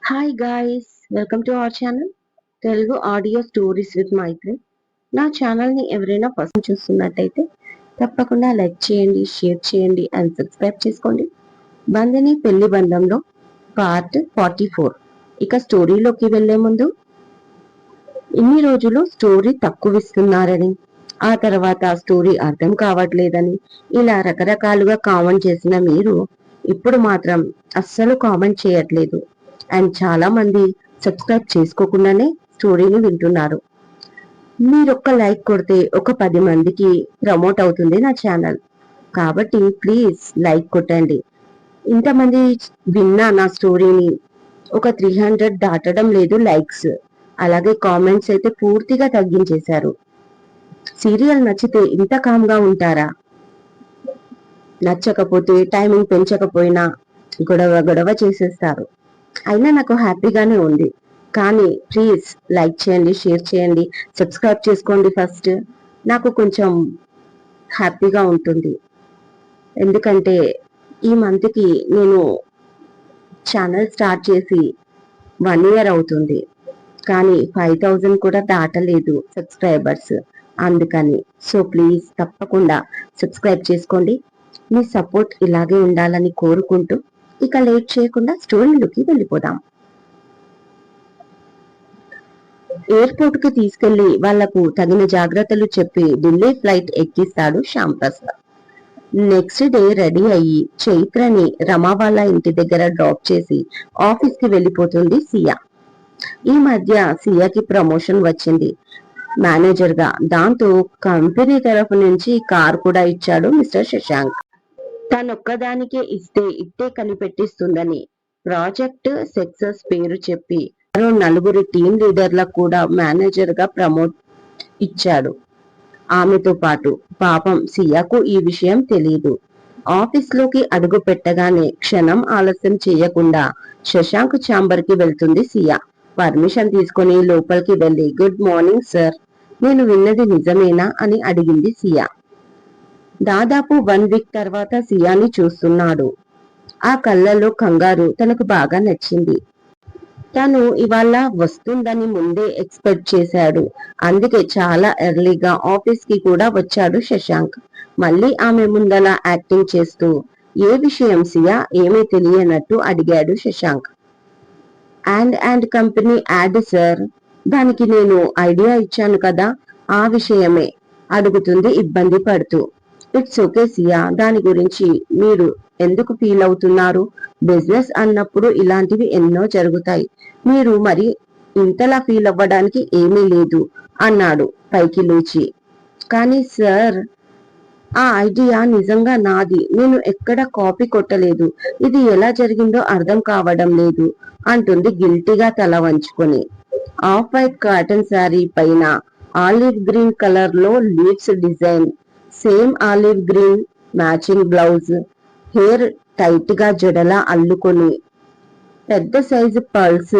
Hi guys, welcome to our channel Telugu audio stories with Maitri. నా ఛానల్ని ఎవరైనా ఫస్ట్ చూస్తున్నట్టయితే తప్పకుండా లైక్ చేయండి, షేర్ చేయండి అండ్ సబ్స్క్రైబ్ చేసుకోండి. బంధిని పెళ్లి బంధంలో పార్ట్ 44. ఇక స్టోరీలోకి వెళ్లే ముందు, ఇన్ని రోజులు స్టోరీ తక్కువ ఇస్తున్నారని, ఆ తర్వాత స్టోరీ అర్థం కావట్లేదని ఇలా రకరకాలుగా కామెంట్ చేసిన మీరు ఇప్పుడు మాత్రం అస్సలు కామెంట్ చేయట్లేదు అండ్ చాలా మంది సబ్స్క్రైబ్ చేసుకోకుండానే స్టోరీని వింటున్నారు. మీరొక్క లైక్ కొడితే ఒక 10 మందికి ప్రమోట్ అవుతుంది నా ఛానల్. కాబట్టి ప్లీజ్ లైక్ కొట్టండి. ఇంతమంది విన్నా నా స్టోరీని ఒక 300 దాటడం లేదు లైక్స్. అలాగే కామెంట్స్ అయితే పూర్తిగా తగ్గించేశారు. సీరియల్ నచ్చితే ఇంత కామ్గా ఉంటారా? నచ్చకపోతే టైమింగ్ పెంచకపోయినా గొడవ చేసేస్తారు. అయినా నాకు హ్యాపీగానే ఉంది. కానీ ప్లీజ్ లైక్ చేయండి, షేర్ చేయండి, సబ్స్క్రైబ్ చేసుకోండి. ఫస్ట్ నాకు కొంచెం హ్యాపీగా ఉంటుంది. ఎందుకంటే ఈ మంత్కి నేను ఛానల్ స్టార్ట్ చేసి 1 year అవుతుంది. కానీ 5000 కూడా దాటలేదు సబ్స్క్రైబర్స్. అందుకని సో ప్లీజ్ తప్పకుండా సబ్స్క్రైబ్ చేసుకోండి. మీ సపోర్ట్ ఇలాగే ఉండాలని కోరుకుంటూ ఇక లేట్ చేయకుండా స్టోరీలోకి వెళ్ళిపోదాం. ఎయిర్పోర్ట్ కు తీసుకెళ్లి వాళ్లకు తగిన జాగ్రత్తలు చెప్పి ఢిల్లీ ఫ్లైట్ ఎక్కిస్తాడు Shyam Prasad. Next day ready అయ్యి చైత్రని రమా వాళ్ళ ఇంటి దగ్గర డ్రాప్ చేసి ఆఫీస్ కి వెళ్ళిపోతుంది సియా. ఈ మధ్య సియాకి ప్రమోషన్ వచ్చింది మేనేజర్ గా. దాంతో కంపెనీ తరఫు నుంచి కార్ కూడా ఇచ్చాడు మిస్టర్ శశాంక్. తనొక్కదానికే ఇస్తే ఇట్టే కనిపెట్టిస్తుందని ప్రాజెక్ట్ సక్సెస్ పేరు చెప్పి మరో 4 టీం లీడర్లకు కూడా మేనేజర్ గా ప్రమోట్ ఇచ్చాడు ఆమెతో పాటు. పాపం సియాకు ఈ విషయం తెలీదు. ఆఫీస్ లోకి అడుగు పెట్టగానే క్షణం ఆలస్యం చేయకుండా శశాంక్ ఛాంబర్ కి వెళ్తుంది సియా. పర్మిషన్ తీసుకుని లోపలికి వెళ్లి గుడ్ మార్నింగ్ సార్, నేను విన్నది నిజమేనా అని అడిగింది సియా. దాదాపు 1 week తర్వాత సియాని చూస్తున్నాడు. ఆ కళ్ళలో కంగారు తనకు బాగా నచ్చింది. తను ఇవాళ వస్తుందని ముందే ఎక్స్పెక్ట్ చేశాడు. అందుకే చాలా ఎర్లీగా ఆఫీస్ కి కూడా వచ్చాడు శశాంక్. మళ్ళీ ఆమె ముందల యాక్టింగ్ చేస్తూ ఏ విషయం సియా, ఏమీ తెలియనట్టు అడిగాడు Shashank. And company add sir, దానికి నేను ఐడియా ఇచ్చాను కదా, ఆ విషయమే అడుగుతుంది ఇబ్బంది పడుతూ. ఇట్స్ ఓకే సియా, దాని గురించి మీరు ఎందుకు ఫీల్ అవుతున్నారు? బిజినెస్ అన్నప్పుడు ఇలాంటివి ఎన్నో జరుగుతాయి. మీరు మరి ఇంతలా ఫీల్ అవ్వడానికి ఏమీ లేదు అన్నాడు పైకి లేచి. కానీ సార్, ఆ ఐడియా నిజంగా నాది. నేను ఎక్కడ కాపీ కొట్టలేదు. ఇది ఎలా జరిగిందో అర్థం కావడం లేదు అంటుంది గిల్టీగా తల వంచుకొని. ఆఫ్ వైట్ కాటన్ శారీ పైన ఆలివ్ గ్రీన్ కలర్ లో leaves design, same olive green matching blouse, hair tight గా జడలా అల్లుకొని, పెద్ద సైజు పర్ల్స్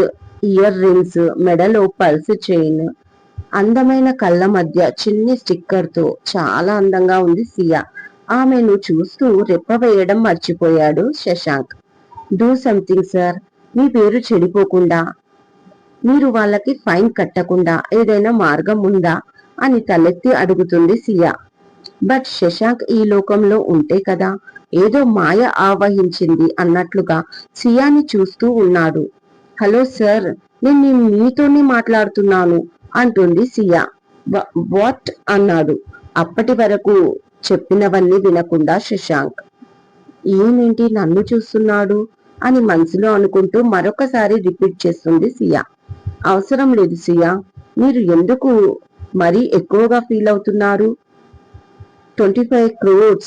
ఇయర్ రింగ్స్, మెడలో పల్స్ చైన్, అందమైన కళ్ళ మధ్య చిన్ని స్టిక్కర్ తో చాలా అందంగా ఉంది సియా. ఆమెను చూస్తూ రెప్పవేయడం మర్చిపోయాడు శశాంక్. డూ సంథింగ్ సార్, మీ పేరు చెడిపోకుండా, మీరు వాళ్ళకి ఫైన్ కట్టకుండా ఏదైనా మార్గం ఉందా అని తలెత్తి అడుగుతుంది సియా. బట్ శశాంక్ ఈ లోకంలో ఉంటే కదా ఏదో మాయ ఆవహించింది అన్నట్లుగా సియాని చూస్తూ ఉన్నాడు. హలో సార్, నేను మీతోనే మాట్లాడుతున్నాను అంటుంది సియా. వాట్ అన్నాడు అప్పటి వరకు చెప్పినవన్నీ వినకుండా శశాంక్. ఏమేంటి నన్ను చూస్తున్నాడు అని మనసులో అనుకుంటూ మరొకసారి రిపీట్ చేస్తుంది సియా. అవసరం లేదు సియా, మీరు ఎందుకు మరీ ఎక్కువగా ఫీల్ అవుతున్నారు? 25 crores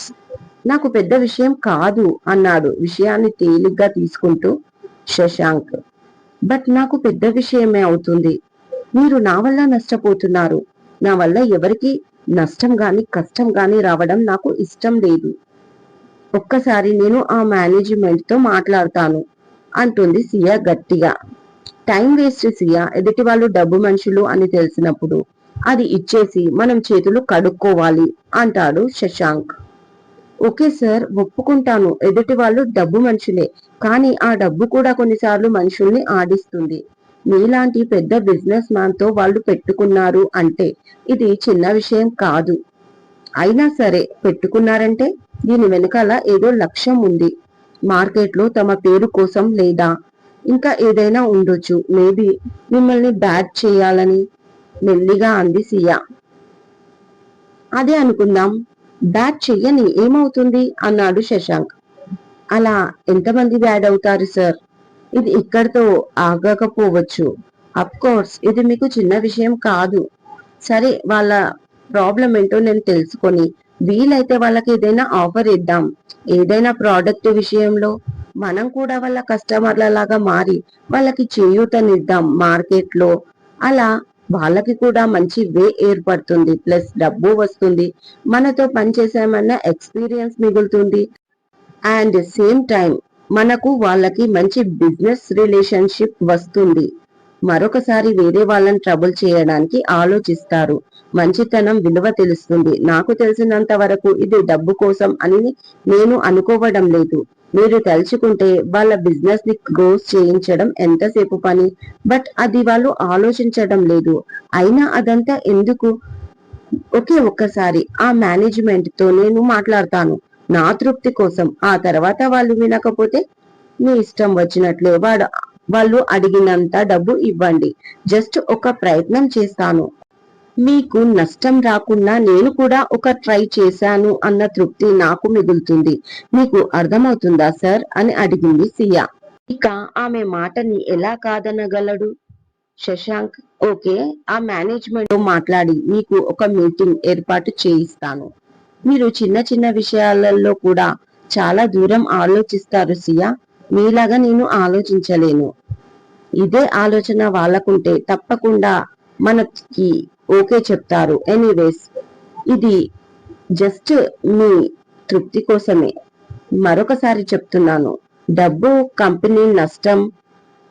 నాకు పెద్ద విషయం కాదు అన్నాడు విషయాన్ని తేలిగ్గా తీసుకుంటూ శశాంక్. బట్ నాకు పెద్ద విషయమే అవుతుంది. మీరు నా వల్ల నష్టపోతున్నారు. నా వల్ల ఎవరికి నష్టం గాని కష్టం గాని రావడం నాకు ఇష్టం లేదు. ఒక్కసారి నేను ఆ మేనేజ్మెంట్ తో మాట్లాడతాను అంటుంది సియా గట్టిగా. టైం వేస్ట్ సియా, ఎదుటి వాళ్ళు డబ్బు మనుషులు అని తెలిసినప్పుడు అది ఇచ్చేసి మనం చేతులు కడుక్కోవాలి అంటాడు శశాంక్. ఓకే సార్, ఒప్పుకుంటాను. ఎదుటి వాళ్ళు డబ్బు మనుషులే, కానీ ఆ డబ్బు కూడా కొన్నిసార్లు మనుషుల్ని ఆడిస్తుంది. మీలాంటి పెద్ద బిజినెస్ మ్యాన్ తో వాళ్ళు పెట్టుకున్నారు అంటే ఇది చిన్న విషయం కాదు. అయినా సరే పెట్టుకున్నారంటే దీని వెనకాల ఏదో లక్ష్యం ఉంది. మార్కెట్లో తమ పేరు కోసం లేదా ఇంకా ఏదైనా ఉండొచ్చు. మేబీ మిమ్మల్ని బ్యాడ్ చేయాలని మెల్లిగా అంది సియా. అదే అనుకుందాం. బ్యాడ్ చెయ్యని ఏమవుతుంది అన్నాడు శశాంక్. అలా ఎంతమంది బ్యాడ్ అవుతారు సార్? ఇది ఇక్కడితో ఆగకపోవచ్చు. అఫ్ కోర్స్ ఇది మీకు చిన్న విషయం కాదు. సరే, వాళ్ళ ప్రాబ్లం ఏంటో నేను తెలుసుకొని వీలైతే వాళ్ళకి ఏదైనా ఆఫర్ ఇద్దాం. ఏదైనా ప్రోడక్ట్ విషయంలో మనం కూడా వాళ్ళ కస్టమర్ల లాగా మారి వాళ్ళకి చేయూతనిద్దాం మార్కెట్ లో. అలా వాళ్ళకి కూడా మంచి వే ఏర్పడుతుంది, ప్లస్ డబ్బు వస్తుంది, మనతో పనిచేసామన్న ఎక్స్పీరియన్స్ మిగులుతుంది. అండ్ సేమ్ టైం మనకు వాళ్ళకి మంచి బిజినెస్ రిలేషన్షిప్ వస్తుంది. మరొకసారి వేరే వాళ్ళని ట్రబుల్ చేయడానికి ఆలోచిస్తారు. మంచితనం విలువ తెలుస్తుంది. నాకు తెలిసినంత వరకు ఇది డబ్బు కోసం అని నేను అనుకోవడం లేదు. మీరు తలుచుకుంటే వాళ్ళ బిజినెస్ ని గ్రోస్ చేయించడం ఎంతసేపు పని, బట్ అది వాళ్ళు ఆలోచించడం లేదు. అయినా అదంతా ఎందుకు? ఒక్కసారి ఆ మేనేజ్మెంట్ తో నేను మాట్లాడతాను, నా తృప్తి కోసం. ఆ తర్వాత వాళ్ళు వినకపోతే మీ ఇష్టం వచ్చినట్లే వాళ్ళు అడిగినంత డబ్బు ఇవ్వండి. జస్ట్ ఒక ప్రయత్నం చేస్తాను. మీకు నష్టం రాకుండా నేను కూడా ఒక ట్రై చేశాను అన్న తృప్తి నాకు మిగులుతుంది. మీకు అర్థమవుతుందా సార్ అని అడిగింది సియా. ఇక ఆమె మాటని ఎలా కాదనగలడు శశాంక్. ఓకే, ఆ మేనేజ్మెంట్ తో మాట్లాడి మీకు ఒక మీటింగ్ ఏర్పాటు చేయిస్తాను. మీరు చిన్న చిన్న విషయాలలో కూడా చాలా దూరం ఆలోచిస్తారు సియా. మీలాగా నేను ఆలోచించలేను. ఇదే ఆలోచన వాళ్ళకుంటే తప్పకుండా మనకి ఓకే చెప్తారు. ఎనీవేస్, ఇది జస్ట్ మీ తృప్తి కోసమే. మరొకసారి చెప్తున్నాను, డబ్బు, కంపెనీ నష్టం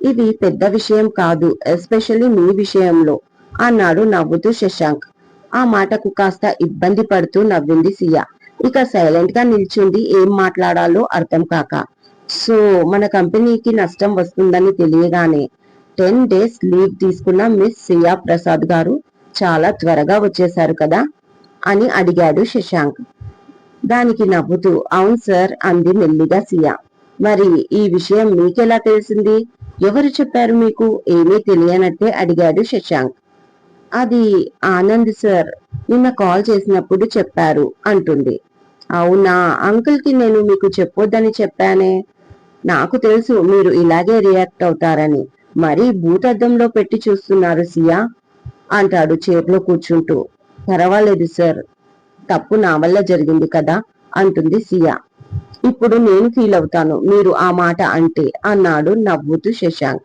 ఇది పెద్ద విషయం కాదు, ఎస్పెషల్లీ మీ విషయంలో అన్నాడు నవ్వుతూ శశాంక్. ఆ మాటకు కాస్త ఇబ్బంది పడుతూ నవ్వింది సియా. ఇక సైలెంట్ గా నిల్చుంది, ఏం మాట్లాడాలో అర్థం కాక. సో మన కంపెనీకి నష్టం వస్తుందని తెలియగానే 10 days లీవ్ తీసుకున్న మిస్ సియా ప్రసాద్ గారు చాలా త్వరగా వచ్చేశారు కదా అని అడిగాడు శశాంక్. దానికి నవ్వుతూ అవును సార్ అంది మెల్లిగా సియా. మరి ఈ విషయం మీకెలా తెలిసింది? ఎవరు చెప్పారు మీకు? ఏమీ తెలియనట్టే అడిగాడు శశాంక్. అది ఆనంద్ సార్ నిన్న కాల్ చేసినప్పుడు చెప్పారు అంటుంది. అవునా, అంకుల్ కి నేను మీకు చెప్పొద్దని చెప్పానే. నాకు తెలుసు మీరు ఇలాగే రియాక్ట్ అవుతారని. మరీ భూతద్దంలో పెట్టి చూస్తున్నారు సియా అంటాడు చైర్లో కూర్చుంటూ. పర్వాలేదు సార్, తప్పు నా వల్ల జరిగింది కదా అంటుంది సియా. ఇప్పుడు నేను ఫీల్ అవుతాను మీరు ఆ మాట అంటే అన్నాడు నవ్వుతూ శశాంక్.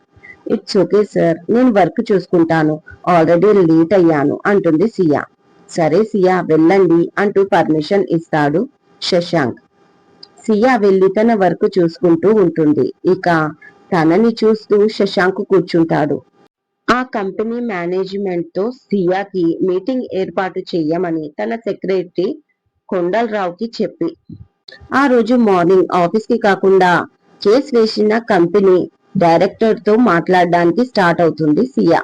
ఇట్స్ ఓకే సార్, నేను వర్క్ చూసుకుంటాను, ఆల్రెడీ లేట్ అయ్యాను అంటుంది సియా. సరే సియా వెళ్ళండి అంటూ పర్మిషన్ ఇస్తాడు శశాంక్. సియా వెళ్లి తన వర్క్ చూసుకుంటూ ఉంటుంది. ఇక తనని చూస్తూ శశాంక్ కూర్చుంటాడు. ఆ కంపెనీ మేనేజ్మెంట్ తో సియాకి మీటింగ్ ఏర్పాటు చెయ్యమని తన సెక్రటరీ కొండలరావుకి చెప్పి ఆ రోజు మార్నింగ్ ఆఫీస్ కి కాకుండా కేస్ వేసిన కంపెనీ డైరెక్టర్ తో మాట్లాడడానికి స్టార్ట్ అవుతుంది సియా.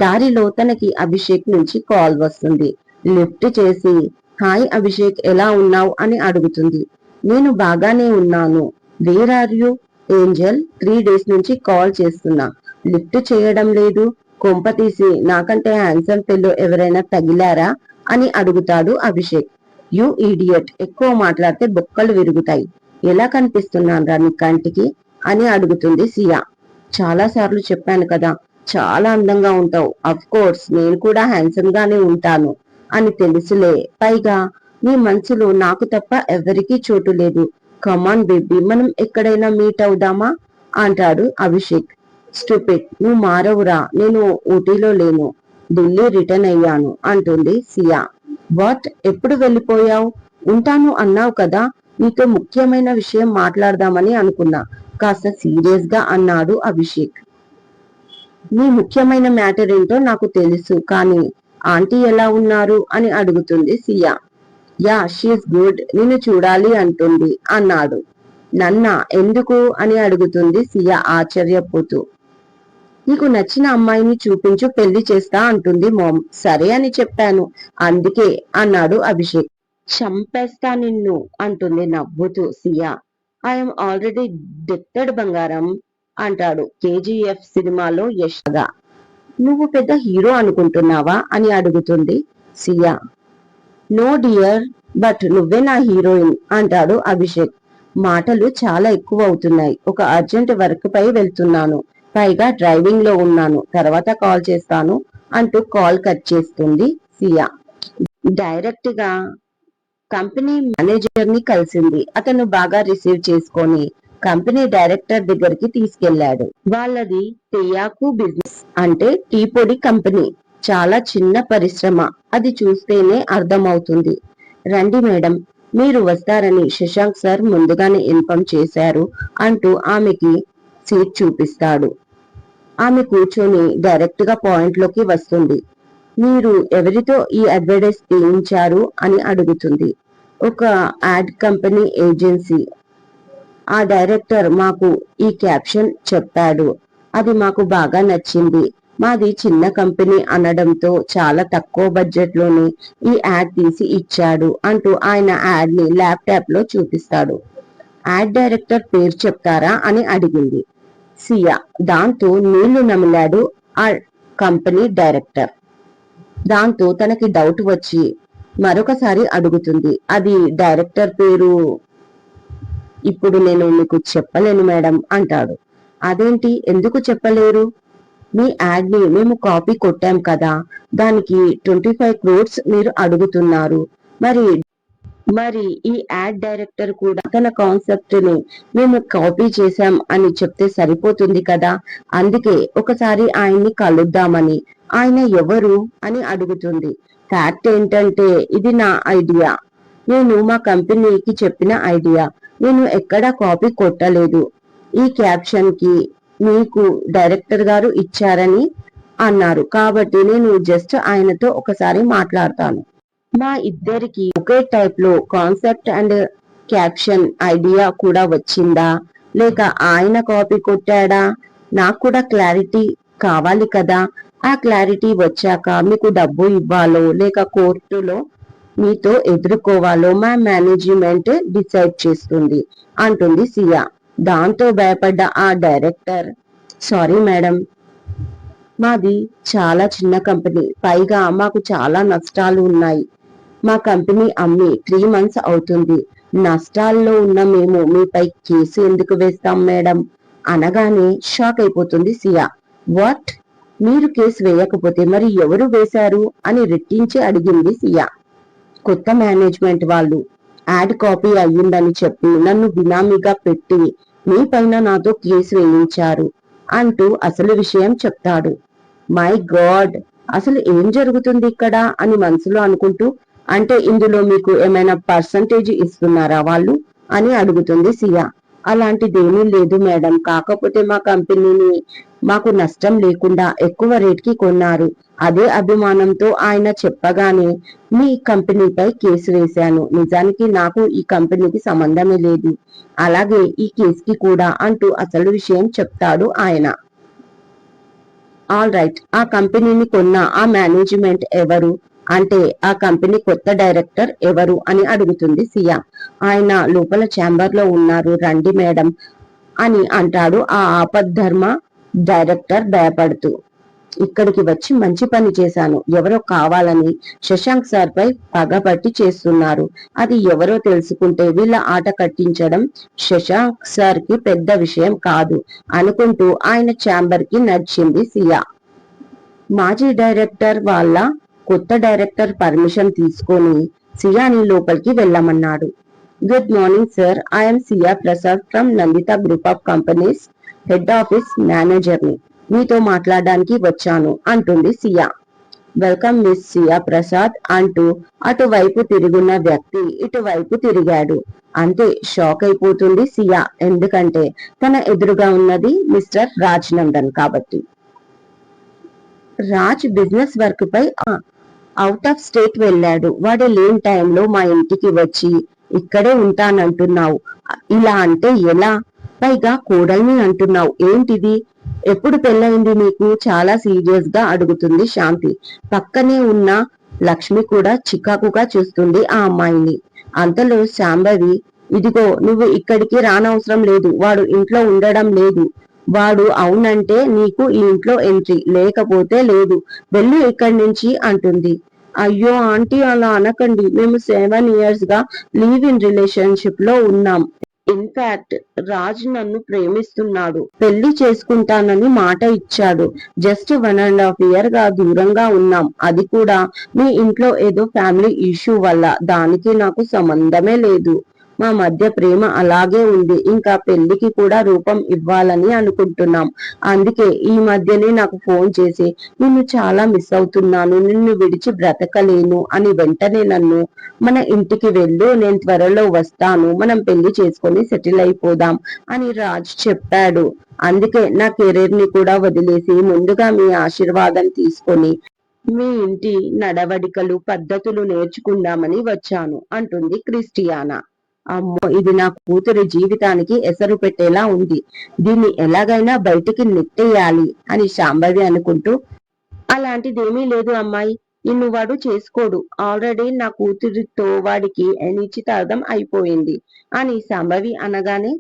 దారిలో తనకి అభిషేక్ నుంచి కాల్ వస్తుంది. లిఫ్ట్ చేసి హాయ్ అభిషేక్, ఎలా ఉన్నావు అని అడుగుతుంది. నేను బాగానే ఉన్నాను. Where are you? Angel, 3 days నుంచి కాల్ చేస్తున్నా, లిఫ్ట్ చేయడం లేదు. కొంప తీసి నాకంటే హ్యాండ్సమ్ ఫెల్లో ఎవరైనా తగిలారా అని అడుగుతాడు అభిషేక్. యు ఈడియట్, ఎక్కువ మాట్లాడితే బొక్కలు విరుగుతాయి. ఎలా కనిపిస్తున్నాను రా నీ కంటికి అని అడుగుతుంది సియా. చాలా సార్లు చెప్పాను కదా, చాలా అందంగా ఉంటావు. అఫ్ కోర్స్ నేను కూడా హ్యాండ్సమ్ గానే ఉంటాను అని తెలుసులే. పైగా నీ మనసులో నాకు తప్ప ఎవరికీ చోటు లేదు. కమాన్ బేబీ, మనం ఎక్కడైనా మీట్ అవుదామా అంటాడు అభిషేక్. స్టూపిడ్, నువ్వు మారవురా. నేను ఊటీలో లేను, ఢిల్లీ రిటర్న్ అయ్యాను అంటుంది సియా. వాట్, ఎప్పుడు వెళ్ళిపోయావు? ఉంటాను అన్నావు కదా, నీతో ముఖ్యమైన విషయం మాట్లాడదామని అనుకున్నా కాస్త సీరియస్ గా అన్నాడు అభిషేక్. నీ ముఖ్యమైన మ్యాటర్ ఏంటో నాకు తెలుసు, కానీ ఆంటీ ఎలా ఉన్నారు అని అడుగుతుంది సియా. యా షీఈస్ గుడ్, నిన్ను చూడాలి అంటుంది అన్నాడు. నన్నా ఎందుకు అని అడుగుతుంది సియా ఆశ్చర్యపోతూ. నీకు నచ్చిన అమ్మాయిని చూపించు, పెళ్లి చేస్తా అంటుంది మామ్. సరే అని చెప్పాను, అందుకే అన్నాడు అభిషేక్. చంపేస్తా నిన్ను అంటుంది నవ్వుతూ సియా. ఐఎమ్ ఆల్రెడీ డెత్తడ్ బంగారం అంటాడు కేజీఎఫ్ సినిమాలో యష్గా. నువ్వు పెద్ద హీరో అనుకుంటున్నావా అని అడుగుతుంది సియా. నో డియర్, బట్ నువ్వే నా హీరోయిన్ అంటాడు అభిషేక్. మాటలు చాలా ఎక్కువ అవుతున్నాయి. ఒక అర్జెంట్ వర్క్ పై వెళ్తున్నాను, పైగా డ్రైవింగ్ లో ఉన్నాను, తర్వాత కాల్ చేస్తాను అంటూ కాల్ కట్ చేస్తుంది సియా. డైరెక్ట్ గా కంపెనీ మేనేజర్ ని కలిసింది. అతను బాగా రిసీవ్ చేసుకొని కంపెనీ డైరెక్టర్ దగ్గరికి తీసుకెళ్లాడు. వాళ్ళది తెయాకు బిజినెస్, అంటే టీ పొడి కంపెనీ. చాలా చిన్న పరిశ్రమ, అది చూస్తేనే అర్థమవుతుంది. రండి మేడం, మీరు వస్తారని శశాంక్ సార్ ముందుగానే ఇన్ఫార్మ్ చేశారు అంటూ ఆమెకి సీట్ చూపిస్తాడు. ఆమె కూర్చొని డైరెక్ట్ గా పాయింట్ లోకి వస్తుంది. మీరు ఎవరితో ఈ అడ్వర్టైజ్ చేయించారు అని అడుగుతుంది. ఒక యాడ్ కంపెనీ ఏజెన్సీ. ఆ డైరెక్టర్ మాకు ఈ క్యాప్షన్ చెప్పాడు, అది మాకు బాగా నచ్చింది. మాది చిన్న కంపెనీ అనడంతో చాలా తక్కువ బడ్జెట్ లోనే ఈ యాడ్ తీసి ఇచ్చాడు అంటూ ఆయన యాడ్ ని ల్యాప్టాప్ లో చూపిస్తాడు. యాడ్ డైరెక్టర్ పేరు చెప్తారా అని అడిగింది సియా. దాంతో నీళ్లు నమిలాడు ఆ కంపెనీ డైరెక్టర్. దాంతో తనకి డౌట్ వచ్చి మరొకసారి అడుగుతుంది. అది డైరెక్టర్ పేరు ఇప్పుడు నేను మీకు చెప్పలేను మేడం అంటాడు. అదేంటి, ఎందుకు చెప్పలేరు? మీ యాడ్ ని మేము కాపీ కొట్టాం కదా, దానికి 25 crores మీరు అడుగుతున్నారు. మరి మరి ఈ యాడ్ డైరెక్టర్ కూడా తన కాన్సెప్ట్ ని మేము కాపీ చేశాం అని చెప్తే సరిపోతుంది కదా, అందుకే ఒకసారి ఆయన్ని కలుద్దామని. ఆయన ఎవరు అని అడుగుతుంది. ఫ్యాక్ట్ ఏంటంటే ఇది నా ఐడియా, నేను మా కంపెనీకి చెప్పిన ఐడియా, నేను ఎక్కడా కాపీ కొట్టలేదు. ఈ క్యాప్షన్ కి మీకు డైరెక్టర్ గారు ఇచ్చారని అన్నారు కాబట్టి నేను జస్ట్ ఆయనతో ఒకసారి మాట్లాడతాను. మా ఇద్దరికి ఒకే టైప్ లో కాన్సెప్ట్ అండ్ క్యాప్షన్ ఐడియా కూడా వచ్చిందా, లేక ఆయన కాపీ కొట్టాడా, నాకు కూడా క్లారిటీ కావాలి కదా. ఆ క్లారిటీ వచ్చాక మీకు డబ్బు ఇవ్వాలో లేక కోర్టులో మీతో ఎదుర్కోవాలో మా మేనేజ్మెంట్ డిసైడ్ చేస్తుంది అంటుంది సియా. దాంతో భయపడ్డ ఆ డైరెక్టర్, సారీ మేడం, మాది చాలా చిన్న కంపెనీ, పైగా మాకు చాలా నష్టాలు ఉన్నాయి. మా కంపెనీ అమ్మి 3 months అవుతుంది. నష్టాల్లో ఉన్న మేము మీపై కేసు ఎందుకు వేస్తాం మేడం అనగానే షాక్ అయిపోతుంది సియా. వాట్, మీరు కేసు వేయకపోతే మరి ఎవరు వేశారు అని రెట్టించి అడిగింది సియా. కొత్త మేనేజ్మెంట్ వాళ్ళు యాడ్ కాపీ అయ్యిందని చెప్పి నన్ను బినామీగా పెట్టి మీ పైన నాతో కేసు వేయించారు అంటూ అసలు విషయం చెప్తాడు. మై గాడ్, అసలు ఏం జరుగుతుంది ఇక్కడ అని మనసులో అనుకుంటూ, అంటే ఇందులో మీకు ఏమైనా పర్సంటేజ్ ఇస్తున్నారా వాళ్ళు అని అడుగుతుంది సియా. అలాంటిదేమీ లేదు మేడం, కాకపోతే మా కంపెనీని మాకు నష్టం లేకుండా ఎక్కువ రేట్ కి కొన్నారు. అదే అభిమానంతో ఆయన చెప్పగానే మీ కంపెనీపై కేసు వేశాను. నిజానికి నాకు ఈ కంపెనీకి సంబంధమే లేదు, అలాగే ఈ కేసుకి కూడా అంటూ అసలు విషయం చెప్తాడు ఆయన. ఆల్ రైట్, ఆ కంపెనీని కొన్న ఆ మేనేజ్మెంట్ ఎవరు, అంటే ఆ కంపెనీ కొత్త డైరెక్టర్ ఎవరు అని అడుగుతుంది సియా. ఆయన లోపల ఛాంబర్ లో ఉన్నారు, రండి మేడం అని అంటాడు ఆ ఆపద్ధర్మ డైరెక్టర్ భయపడుతూ. ఇక్కడికి వచ్చి మంచి పని చేశాను, ఎవరో కావాలని శశాంక్ సార్ పై పగబట్టి చేస్తున్నారు. అది ఎవరో తెలుసుకుంటే వీళ్ళ ఆట కట్టించడం శశాంక్ సార్ కి పెద్ద విషయం కాదు అనుకుంటూ ఆయన ఛాంబర్ కి నడిచింది సియా. మాజీ డైరెక్టర్ వాళ్ళ కొత్త డైరెక్టర్ పర్మిషన్ తీసుకొని సియాని లోపలికి వెళ్ళమన్నాడు. Good morning sir, I'm Siya Prasad from Nandita group of companies head office manager ని మీతో మాట్లాడడానికి వచ్చాను అంటుంది సియా. వెల్కమ్ మిస్ సియా ప్రసాద్ అంటూ అటువైపు తిరుగున్న వ్యక్తి ఇటువైపు తిరిగాడు. అంతే షాక్ అయిపోతుంది సియా, ఎందుకంటే తన ఎదురుగా ఉన్నది మిస్టర్ రాజ్ నందన్ కాబట్టి. రాజ్ బిజినెస్ వర్క్ పై అవుట్ ఆఫ్ స్టేట్ వెళ్ళాడు. వాడు లేని టైంలో మా ఇంటికి వచ్చి ఇక్కడే ఉంటానంటున్నావు. ఇలా అంటే ఎలా? పైగా కోడల్ని అంటున్నావు. ఏంటిది? ఎప్పుడు పెళ్ళయింది నీకు? చాలా సీరియస్ గా అడుగుతుంది శాంతి. పక్కనే ఉన్న లక్ష్మి కూడా చికాకుగా చూస్తుంది ఆ అమ్మాయిని. అంతలో శాంభవి, ఇదిగో నువ్వు ఇక్కడికి రానవసరం లేదు. వాడు ఇంట్లో ఉండడం లేదు. వాడు అవునంటే నీకు ఈ ఇంట్లో ఎంట్రీ, లేకపోతే లేదు. వెళ్ళు ఇక్కడి నుంచి అంటుంది. అయ్యో ఆంటీ అలా అనకండి. మేము 7 years గా లీవ్ ఇన్ రిలేషన్షిప్ లో ఉన్నాం. ఇన్ఫాక్ట్ రాజ్ నన్ను ప్రేమిస్తున్నాడు. పెళ్లి చేసుకుంటానని మాట ఇచ్చాడు. జస్ట్ 1.5 year గా దూరంగా ఉన్నాం. అది కూడా మీ ఇంట్లో ఏదో ఫ్యామిలీ ఇష్యూ వల్ల. దానికి నాకు సంబంధమే లేదు. మా మధ్య ప్రేమ అలాగే ఉంది. ఇంకా పెళ్లికి కూడా రూపం ఇవ్వాలని అనుకుంటున్నాం. అందుకే ఈ మధ్యనే నాకు ఫోన్ చేసి నిన్ను చాలా మిస్ అవుతున్నాను, నిన్ను విడిచి బ్రతకలేను అని వెంటనే నన్ను మన ఇంటికి వెళ్ళు, నేను త్వరలో వస్తాను, మనం పెళ్లి చేసుకొని సెటిల్ అయిపోదాం అని రాజ్ చెప్పాడు. అందుకే నా కెరీర్ ని కూడా వదిలేసి ముందుగా మీ ఆశీర్వాదం తీసుకొని మీ ఇంటి నడవడికలు పద్ధతులు నేర్చుకుందామని వచ్చాను అంటుంది క్రిస్టియానా. అమ్మో, ఇది నా కూతురి జీవితానికి ఎసరు పెట్టేలా ఉంది. దీన్ని ఎలాగైనా బయటికి నెట్టేయాలి అని శాంభవి అనుకుంటూ, అలాంటిదేమీ లేదు అమ్మాయి, నిన్ను వాడు చేసుకోడు. ఆల్రెడీ నా కూతురితో వాడికి నిశ్చితార్థం అయిపోయింది అని శాంభవి అనగానే,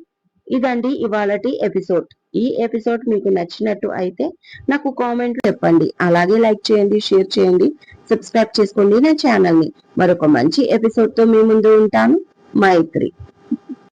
ఇదండి ఇవాళటి ఎపిసోడ్. ఈ ఎపిసోడ్ మీకు నచ్చినట్టు అయితే నాకు కామెంట్ చెప్పండి. అలాగే లైక్ చేయండి, షేర్ చేయండి, సబ్స్క్రైబ్ చేసుకోండి నా ఛానల్ ని. మరొక మంచి ఎపిసోడ్ తో మీ ముందు ఉంటాను. మైత్రి.